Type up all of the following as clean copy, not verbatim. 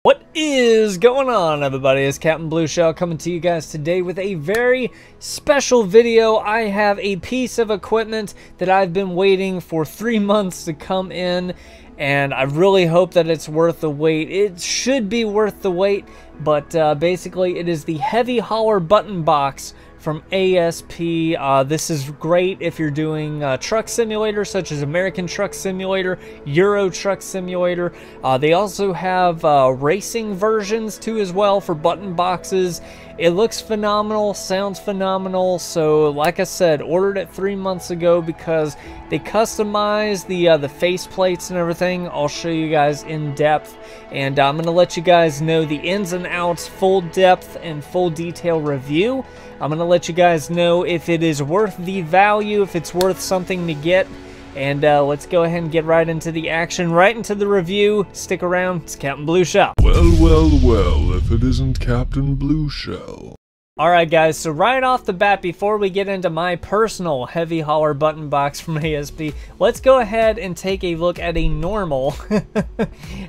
What is going on, everybody? It's Captain Blue Shell coming to you guys today with a very special video. I have a piece of equipment that I've been waiting for 3 months to come in, and I really hope that it's worth the wait. It should be worth the wait, but basically it is the heavy hauler button box from A.S.P I. This is great if you're doing truck simulators such as American Truck Simulator, Euro Truck Simulator. They also have racing versions too as well for button boxes. It looks phenomenal, sounds phenomenal. So like I said, ordered it 3 months ago because they customize the faceplates and everything. I'll show you guys in depth, and I'm gonna let you guys know the ins and outs, full depth and full detail review. I'm gonna let you guys know if it is worth the value, if it's worth something to get. And let's go ahead and get right into the action, right into the review. Stick around, it's Captain Blue Shell. Well, if it isn't Captain Blue Shell. Alright guys, so right off the bat, before we get into my personal heavy hauler button box from A.S.P, let's go ahead and take a look at a normal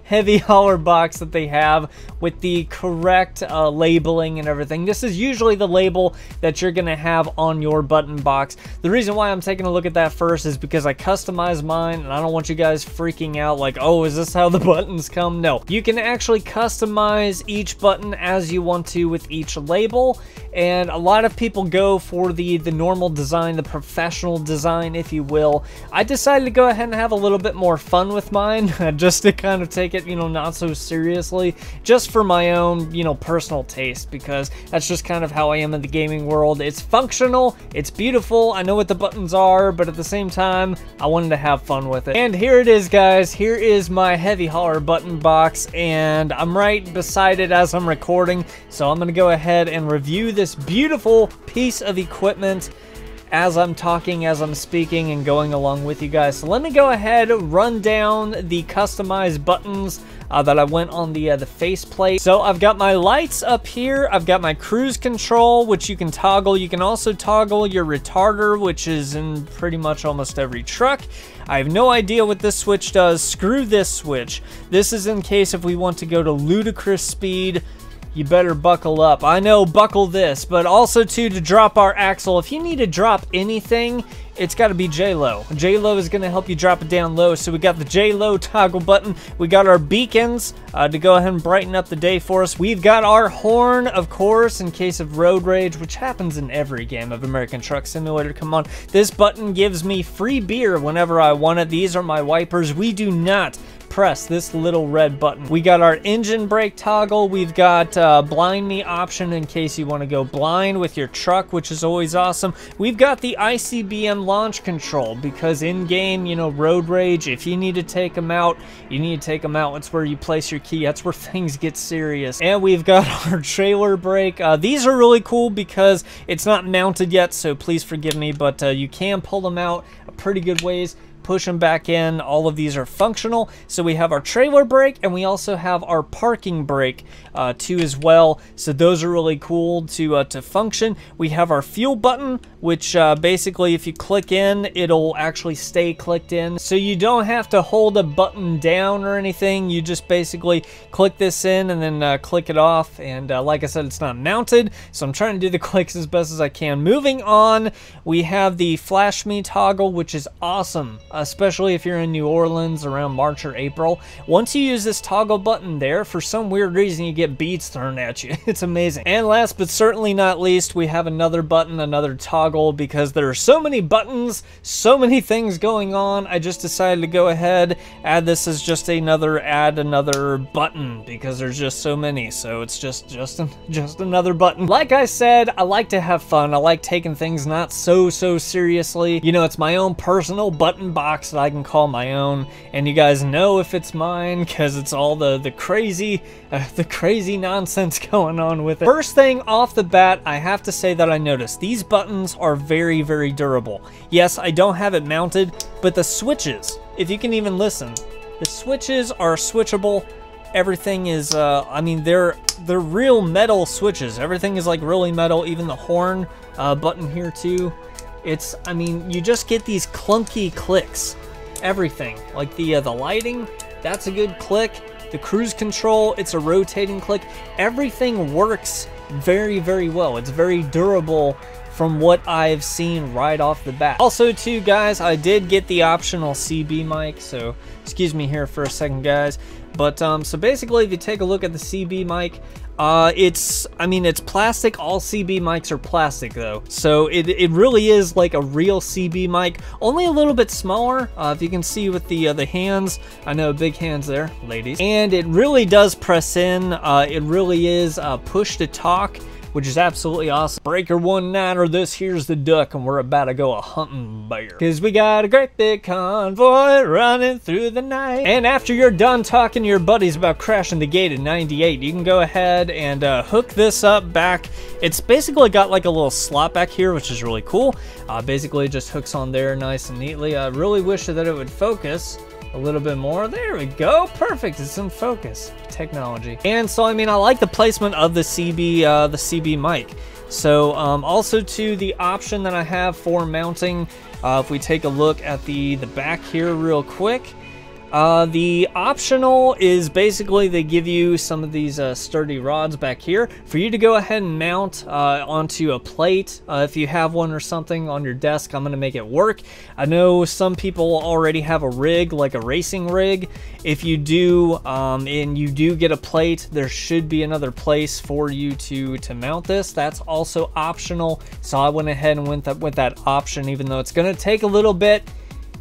heavy hauler box that they have with the correct labeling and everything. This is usually the label that you're going to have on your button box. The reason why I'm taking a look at that first is because I customized mine, and I don't want you guys freaking out like, oh, is this how the buttons come? No, you can actually customize each button as you want to with each label. And a lot of people go for the normal design, the professional design, if you will. I decided to go ahead and have a little bit more fun with mine, just to kind of take it, not so seriously, just for my own, personal taste, because that's just kind of how I am in the gaming world. It's functional, it's beautiful, I know what the buttons are, but at the same time, I wanted to have fun with it. And here it is, guys. Here is my heavy hauler button box, and I'm right beside it as I'm recording, so I'm going to go ahead and review this beautiful piece of equipment as I'm talking, as I'm speaking, and going along with you guys. So let me go ahead and run down the customized buttons that I went on the faceplate. So I've got my lights up here. I've got my cruise control, which you can toggle. You can also toggle your retarder, which is in pretty much almost every truck. I have no idea what this switch does. Screw this switch. This is in case if we want to go to ludicrous speed. You better buckle up. I know, buckle this, but also too, to drop our axle. If you need to drop anything, it's got to be J-Lo. J-Lo is going to help you drop it down low. So we got the J-Lo toggle button. We got our beacons to go ahead and brighten up the day for us. We've got our horn, of course, in case of road rage, which happens in every game of American Truck Simulator. Come on. This button gives me free beer whenever I want it. These are my wipers. We do not press this little red button. We got our engine brake toggle. We've got blind me option in case you want to go blind with your truck, which is always awesome. We've got the ICBM launch control because in game, road rage, if you need to take them out, you need to take them out. It's where you place your key. That's where things get serious. And we've got our trailer brake. These are really cool because it's not mounted yet, so please forgive me, but you can pull them out pretty good ways. Push them back in. All of these are functional. So we have our trailer brake, and we also have our parking brake too as well. So those are really cool to function. We have our fuel button, which basically if you click in, it'll actually stay clicked in. So you don't have to hold a button down or anything. You just basically click this in and then click it off. And like I said, it's not mounted, so I'm trying to do the clicks as best as I can. Moving on, we have the flash me toggle, which is awesome, especially if you're in New Orleans around March or April. Once you use this toggle button there, for some weird reason you get beads thrown at you. It's amazing. And last but certainly not least, we have another button, another toggle, because there are so many buttons, so many things going on. I just decided to go ahead, add this as just add another button, because there's just so many. So it's just another button. Like I said, I like to have fun. I like taking things not so seriously. It's my own personal button box that I can call my own, and you guys know if it's mine because it's all the crazy nonsense going on with it. First thing off the bat, I have to say that I noticed these buttons are very durable. Yes, I don't have it mounted, but the switches, if you can even listen, the switches are switchable. Everything is I mean, they're real metal switches. Everything is like really metal. Even the horn button here too. I mean, you just get these clunky clicks. Everything, like the lighting, that's a good click. the cruise control, it's a rotating click. Everything works very, very well. It's very durable from what I've seen right off the bat. Also too, guys, I did get the optional CB mic, so excuse me here for a second, guys. But so basically, if you take a look at the CB mic, it's plastic. All CB mics are plastic though, so it really is like a real CB mic, only a little bit smaller. If you can see with the hands, I know big hands there, ladies, and it really does press in. It really is push to talk, which is absolutely awesome. Breaker 19er, this here's the duck, and we're about to go a hunting bear. Cause we got a great big convoy running through the night. And after you're done talking to your buddies about crashing the gate at 98, you can go ahead and hook this up back. It's basically got like a little slot back here, which is really cool. Basically it just hooks on there nice and neatly. I really wish that it would focus a little bit more. There we go, perfect, it's in focus. Technology. And so I like the placement of the CB mic. So also to the option that I have for mounting, if we take a look at the back here real quick, the optional is basically they give you some of these sturdy rods back here for you to go ahead and mount onto a plate. If you have one or something on your desk, I'm going to make it work. I know some people already have a rig, like a racing rig. If you do, and you do get a plate, there should be another place for you to mount this. That's also optional. So I went ahead and went with that option, even though it's going to take a little bit.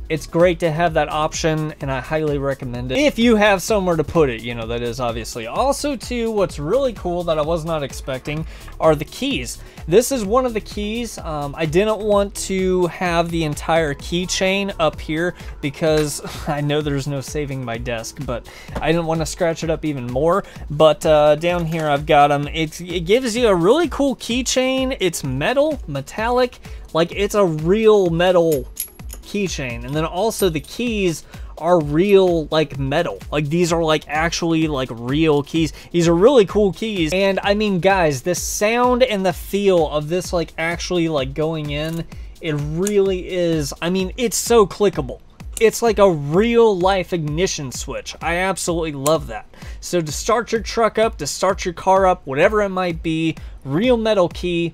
It's great to have that option, and I highly recommend it if you have somewhere to put it, that is obviously. Also too, what's really cool that I was not expecting are the keys. This is one of the keys. I didn't want to have the entire keychain up here because I know there's no saving my desk, but I didn't want to scratch it up even more. But down here I've got them. It gives you a really cool keychain. It's metallic, like it's a real metal keychain. And then also the keys are real, like metal, like these are like actually like real keys. These are really cool keys. And guys, the sound and the feel of this like actually like going in, it really is, it's so clickable. It's like a real life ignition switch. I absolutely love that. So to start your truck up, to start your car up, whatever it might be, real metal key.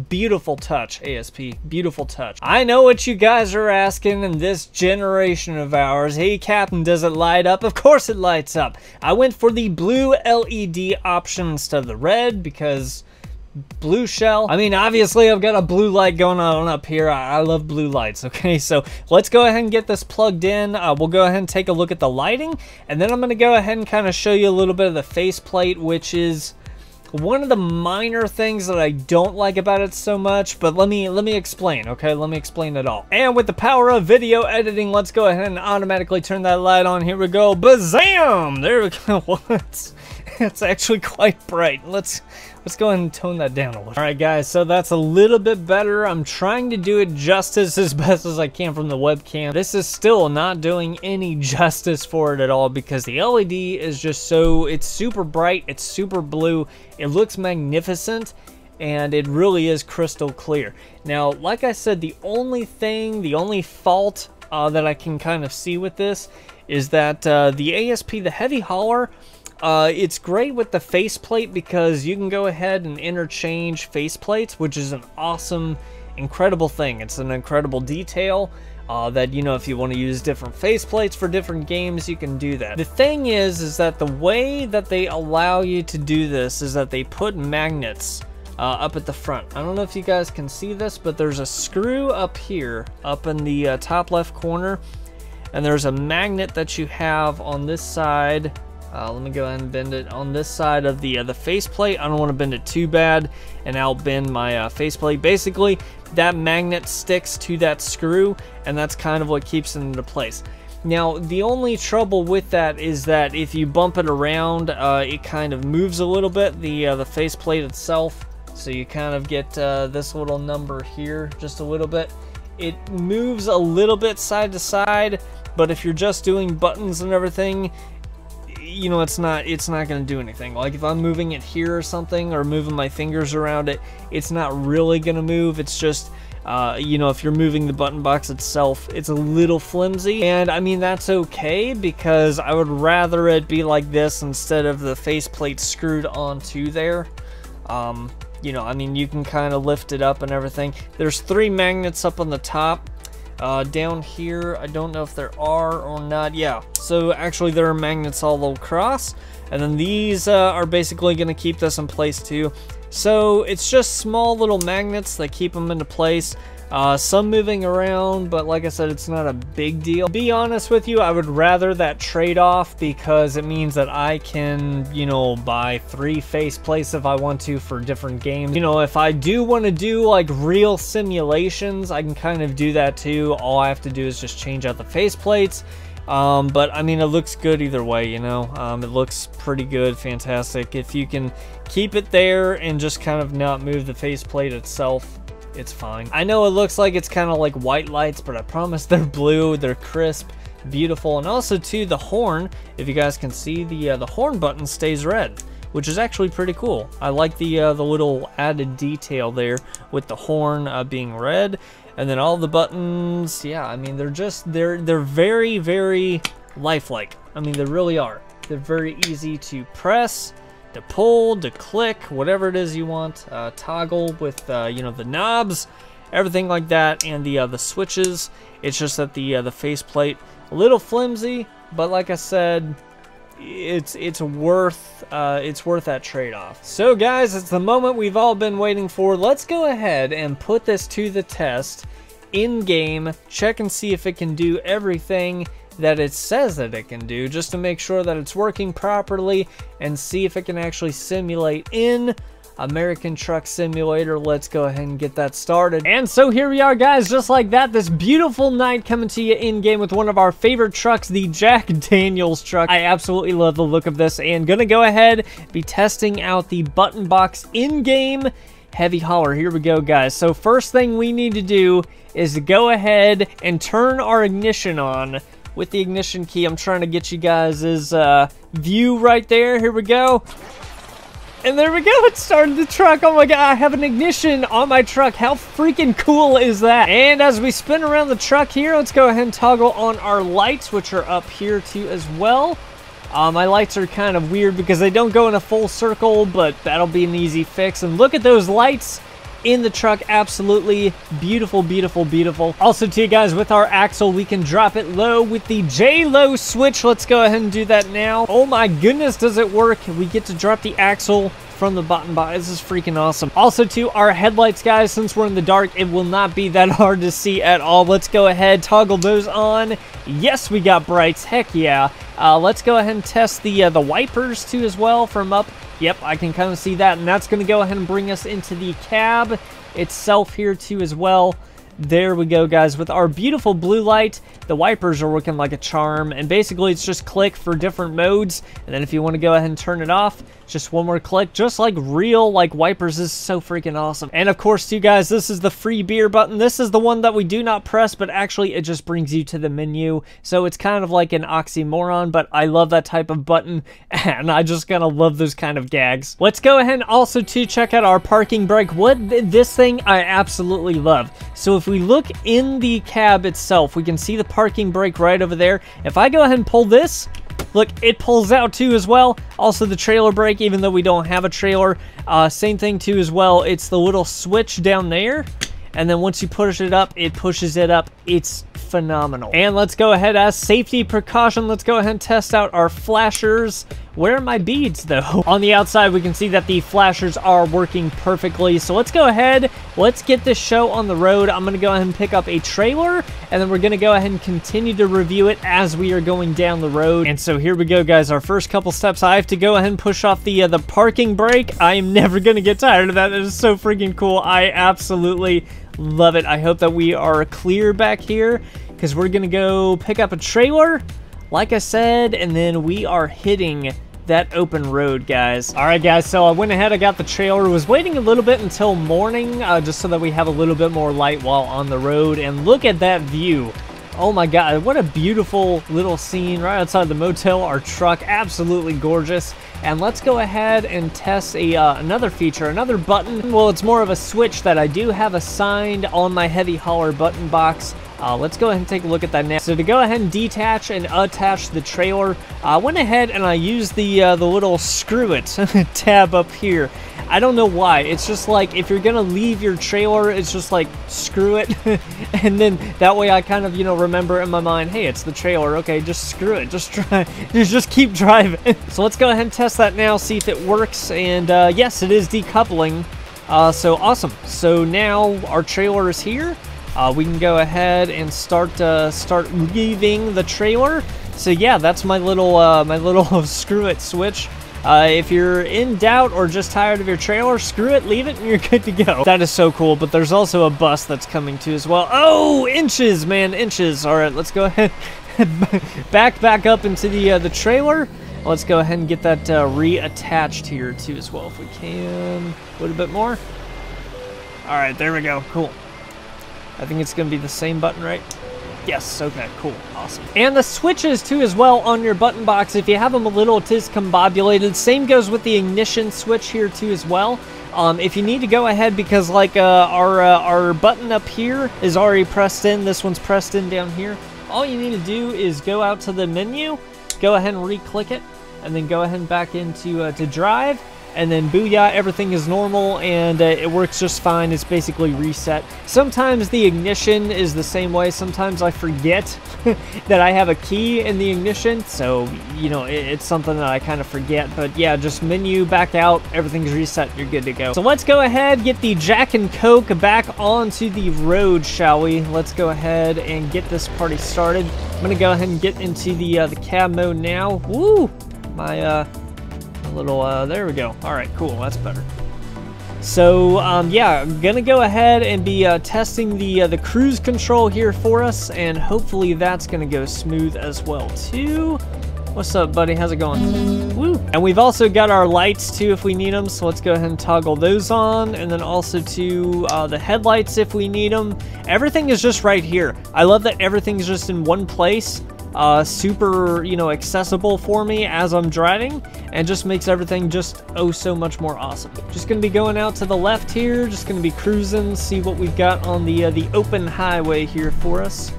Beautiful touch, A.S.P. Beautiful touch. I know what you guys are asking in this generation of ours. Hey, Captain, does it light up? Of course it lights up. I went for the blue LED option instead of the red because blue shell. Obviously, I've got a blue light going on up here. I love blue lights, okay? So let's go ahead and get this plugged in. We'll go ahead and take a look at the lighting, and then I'm going to go ahead and kind of show you a little bit of the faceplate, which is one of the minor things that I don't like about it so much, but let me explain, okay? Let me explain it all. And with the power of video editing, let's go ahead and automatically turn that light on. Here we go. Bazam! There we go. What? It's actually quite bright. Let's go ahead and tone that down a little. All right, guys, so that's a little bit better. I'm trying to do it justice as best as I can from the webcam. This is still not doing any justice for it at all because the LED is just it's super bright, it's super blue, it looks magnificent, and it really is crystal clear. Now, like I said, the only fault that I can kind of see with this is that the A.S.P, the heavy hauler, it's great with the faceplate because you can go ahead and interchange faceplates, which is an awesome, incredible thing. It's an incredible detail that, if you want to use different faceplates for different games, you can do that. The thing is that the way that they allow you to do this is that they put magnets up at the front. I don't know if you guys can see this, but there's a screw up here, up in the top left corner, and there's a magnet that you have on this side. Let me go ahead and bend it on this side of the faceplate. I don't want to bend it too bad and outbend my faceplate. Basically, that magnet sticks to that screw, and that's kind of what keeps it into place. Now, the only trouble with that is that if you bump it around, it kind of moves a little bit, the faceplate itself. So you kind of get this little number here just a little bit. It moves a little bit side to side, but if you're just doing buttons and everything, it's not going to do anything. Like if I'm moving it here or something, or moving my fingers around it, it's not really going to move. It's just You know, if you're moving the button box itself, it's a little flimsy. And I mean, that's okay, because I would rather it be like this instead of the faceplate screwed onto there. You know, I mean, you can kind of lift it up and everything. There's 3 magnets up on the top. Down here, I don't know if there are or not. Yeah, so actually there are magnets all across. And then these are basically going to keep this in place too. So it's just small little magnets that keep them into place. Some moving around, but like I said, it's not a big deal. To be honest with you, I would rather that trade-off, because it means that I can, you know, buy 3 faceplates if I want to for different games. You know, if I do want to do like real simulations, I can kind of do that too. All I have to do is just change out the faceplates. But I mean, it looks good either way, you know. It looks pretty good, fantastic. If you can keep it there and just kind of not move the faceplate itself, it's fine. I know it looks like it's kind of like white lights, but I promise they're blue, they're crisp, beautiful. And also too, the horn, if you guys can see, the horn button stays red, which is actually pretty cool. I like the little added detail there with the horn being red. And then all the buttons, yeah, I mean, they're very, very lifelike. I mean, they really are. They're very easy to press, to pull, to click, whatever it is you want. Toggle with, you know, the knobs, everything like that, and the switches. It's just that the faceplate, a little flimsy, but like I said, it's worth that trade-off. So guys, it's the moment we've all been waiting for. Let's go ahead and put this to the test in game, check and see if it can do everything that it says that it can do, just to make sure that it's working properly, and see if it can actually simulate in American Truck Simulator. Let's go ahead and get that started. And so here we are, guys, just like that, this beautiful night coming to you in game with one of our favorite trucks, the Jack Daniels truck. I absolutely love the look of this, and gonna go ahead be testing out the button box in game heavy hauler. Here we go, guys. So first thing we need to do is to go ahead and turn our ignition on with the ignition key. I'm trying to get you guys' view right there. Here we go. And there we go, it started the truck. Oh my god, I have an ignition on my truck. How freaking cool is that? And as we spin around the truck here, let's go ahead and toggle on our lights, which are up here too as well. My lights are kind of weird because they don't go in a full circle, but that'll be an easy fix. And look at those lights in the truck, absolutely beautiful, beautiful, beautiful. Also too, guys, with our axle, we can drop it low with the J-Low switch. Let's go ahead and do that now. Oh my goodness, does it work? We get to drop the axle from the button box. This is freaking awesome. Also too, our headlights, guys, since we're in the dark, it will not be that hard to see at all. Let's go ahead, toggle those on. Yes, we got brights, heck yeah. Let's go ahead and test the wipers too as well from up. Yep, I can kind of see that, and that's going to go ahead and bring us into the cab itself here too as well. There we go, guys. With our beautiful blue light, the wipers are working like a charm, and basically it's just click for different modes, and then if you want to go ahead and turn it off, just one more click, just like real like wipers. Is so freaking awesome. And of course too, guys, this is the free beer button. This is the one that we do not press, but actually it just brings you to the menu, so it's kind of like an oxymoron, but I love that type of button, and I just kind of love those kind of gags. Let's go ahead and also to check out our parking brake. This thing I absolutely love. So if we look in the cab itself, we can see the parking brake right over there. If I go ahead and pull this, look, it pulls out too as well. Also the trailer brake, even though we don't have a trailer, same thing too as well. It's the little switch down there, and then once you push it up, it pushes it up. It's phenomenal. And let's go ahead, as safety precaution, let's go ahead and test out our flashers. Where are my beads though? On the outside, we can see that the flashers are working perfectly. So let's go ahead, let's get this show on the road. I'm gonna go ahead and pick up a trailer, and then we're gonna go ahead and continue to review it as we are going down the road. And so here we go, guys. Our first couple steps, I have to go ahead and push off the parking brake. I am never gonna get tired of that. That is so freaking cool. I absolutely love it. I hope that we are clear back here, because we're gonna go pick up a trailer, like I said, and then we are hitting that open road, guys. All right, guys, so I went ahead, I got the trailer, was waiting a little bit until morning, just so that we have a little bit more light while on the road, and look at that view. Oh my god, what a beautiful little scene right outside the motel. Our truck, absolutely gorgeous. and let's go ahead and test another feature, another button. Well, it's more of a switch that I do have assigned on my heavy hauler button box. Let's go ahead and take a look at that now. So to go ahead and detach and attach the trailer, I went ahead and I used the little screw it tab up here. I don't know why. It's just like if you're gonna leave your trailer, it's just like screw it, and then that way I kind of, you know, remember in my mind, hey, it's the trailer. Okay, just screw it. Just try. Just keep driving. So let's go ahead and test that now, see if it works. And yes, it is decoupling. So awesome. So now our trailer is here. We can go ahead and start leaving the trailer. So yeah, that's my little screw it switch. If you're in doubt or just tired of your trailer, screw it, leave it, and you're good to go. That is so cool, but there's also a bus that's coming too as well. Oh, inches, man, inches. All right, let's go ahead, back up into the trailer. Let's go ahead and get that reattached here too as well if we can. A little bit more. All right, there we go, cool. I think it's gonna be the same button, right? Yes, okay, cool, awesome. And the switches too as well on your button box, if you have them a little discombobulated, same goes with the ignition switch here too as well. If you need to go ahead, because like our button up here is already pressed in, this one's pressed in down here, all you need to do is go out to the menu, go ahead and re-click it, and then go ahead and back into to drive, and then booyah, everything is normal, and it works just fine. It's basically reset. Sometimes the ignition is the same way. Sometimes I forget that I have a key in the ignition, so, you know, it's something that I kind of forget. But yeah, just menu, back out, everything's reset, you're good to go. So let's go ahead, get the Jack and Coke back onto the road, shall we? Let's go ahead and get this party started. I'm gonna go ahead and get into the cab mode now. Woo! My little there we go. All right, cool, that's better. So yeah, I'm gonna go ahead and be testing the cruise control here for us, and hopefully that's gonna go smooth as well too. What's up, buddy? How's it going? Woo! And we've also got our lights too if we need them, so let's go ahead and toggle those on, and then also to the headlights if we need them. Everything is just right here. I love that everything's just in one place. Super, you know, accessible for me as I'm driving, and just makes everything just oh so much more awesome. Just gonna be going out to the left here, just gonna be cruising, see what we've got on the open highway here for us.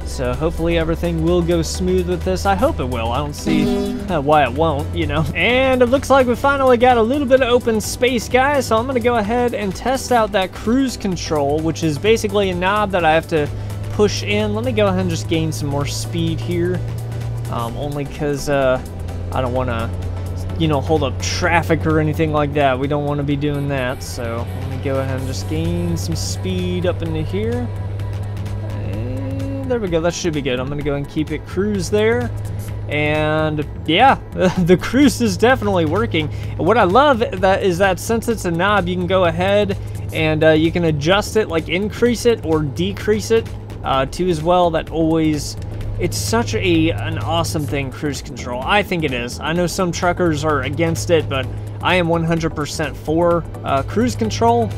So hopefully everything will go smooth with this. I hope it will. I don't see why it won't, you know. And it looks like we finally got a little bit of open space, guys, so I'm gonna go ahead and test out that cruise control, which is basically a knob that I have to push in. Let me go ahead and just gain some more speed here, only because I don't want to, you know, hold up traffic or anything like that. We don't want to be doing that, so let me go ahead and just gain some speed up into here, and there we go. That should be good. I'm gonna go and keep it cruise there, and yeah, the cruise is definitely working. And what I love is that since it's a knob, you can go ahead and you can adjust it, like increase it or decrease it too as well. That always, it's such an awesome thing, cruise control. I think it is. I know some truckers are against it, but I am 100% for cruise control,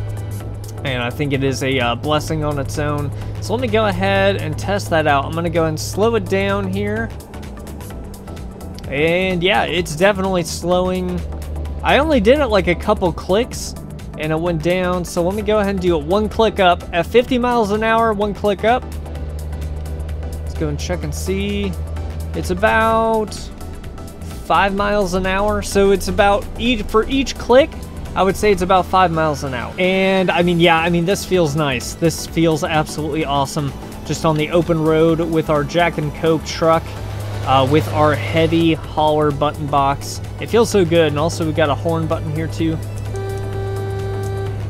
and I think it is a blessing on its own. So let me go ahead and test that out. I'm gonna go and slow it down here, and yeah, it's definitely slowing. I only did it like a couple clicks and it went down, so let me go ahead and do it one click up at 50 miles an hour, one click up. Let's go and check and see. It's about 5 miles an hour, so it's about for each click, I would say it's about 5 miles an hour. And I mean, yeah, I mean, this feels nice. This feels absolutely awesome, just on the open road with our Jack and Coke truck, with our heavy hauler button box. It feels so good. And also we got a horn button here too,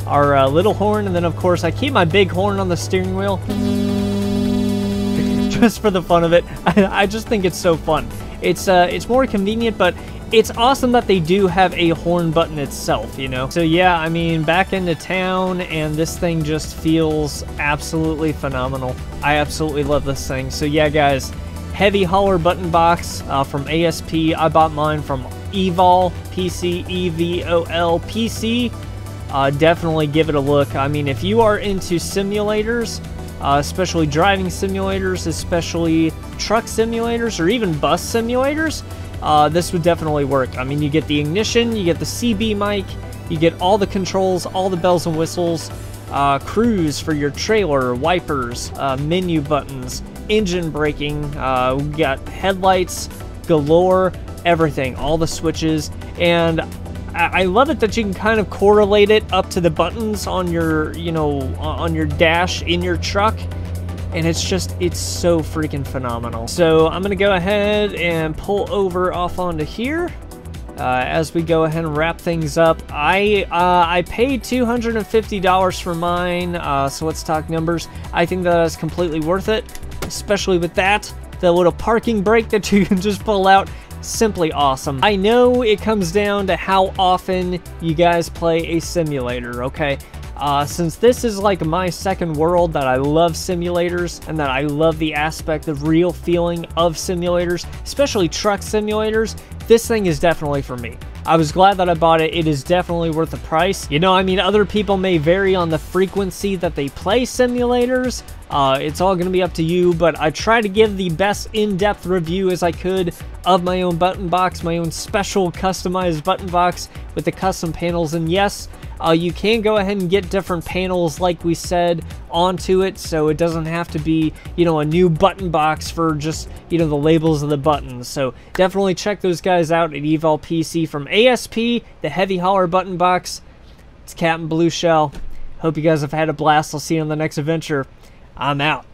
our little horn, and then of course I keep my big horn on the steering wheel just for the fun of it. I just think it's so fun. It's more convenient, but it's awesome that they do have a horn button itself, you know. So yeah, I mean, back into town, and this thing just feels absolutely phenomenal. I absolutely love this thing. So yeah, guys, heavy hauler button box from A.S.P. I bought mine from EVOLPC, EVOLPC. Definitely give it a look. I mean, if you are into simulators, especially driving simulators, especially truck simulators, or even bus simulators, this would definitely work. I mean, you get the ignition, you get the CB mic, you get all the controls, all the bells and whistles, cruise for your trailer, wipers, menu buttons, engine braking, we got headlights galore, everything, all the switches, and I love it that you can kind of correlate it up to the buttons on your, you know, on your dash in your truck. And it's so freaking phenomenal. So I'm gonna go ahead and pull over off onto here. As we go ahead and wrap things up, I paid $250 for mine, so let's talk numbers. I think that is completely worth it, especially with that. The little parking brake that you can just pull out, simply awesome. I know it comes down to how often you guys play a simulator, okay? Since this is like my second world, that I love simulators and that I love the aspect of real feeling of simulators, especially truck simulators, this thing is definitely for me. I was glad that I bought it. It is definitely worth the price. You know, I mean, other people may vary on the frequency that they play simulators. It's all going to be up to you, but I try to give the best in-depth review as I could of my own button box, my own special customized button box with the custom panels. And yes, you can go ahead and get different panels, like we said, onto it, so it doesn't have to be, you know, a new button box for just, you know, the labels of the buttons. So definitely check those guys out at EVOLPC from A.S.P, the heavy hauler button box. It's Captain Blue Shell. Hope you guys have had a blast. I'll see you on the next adventure. I'm out.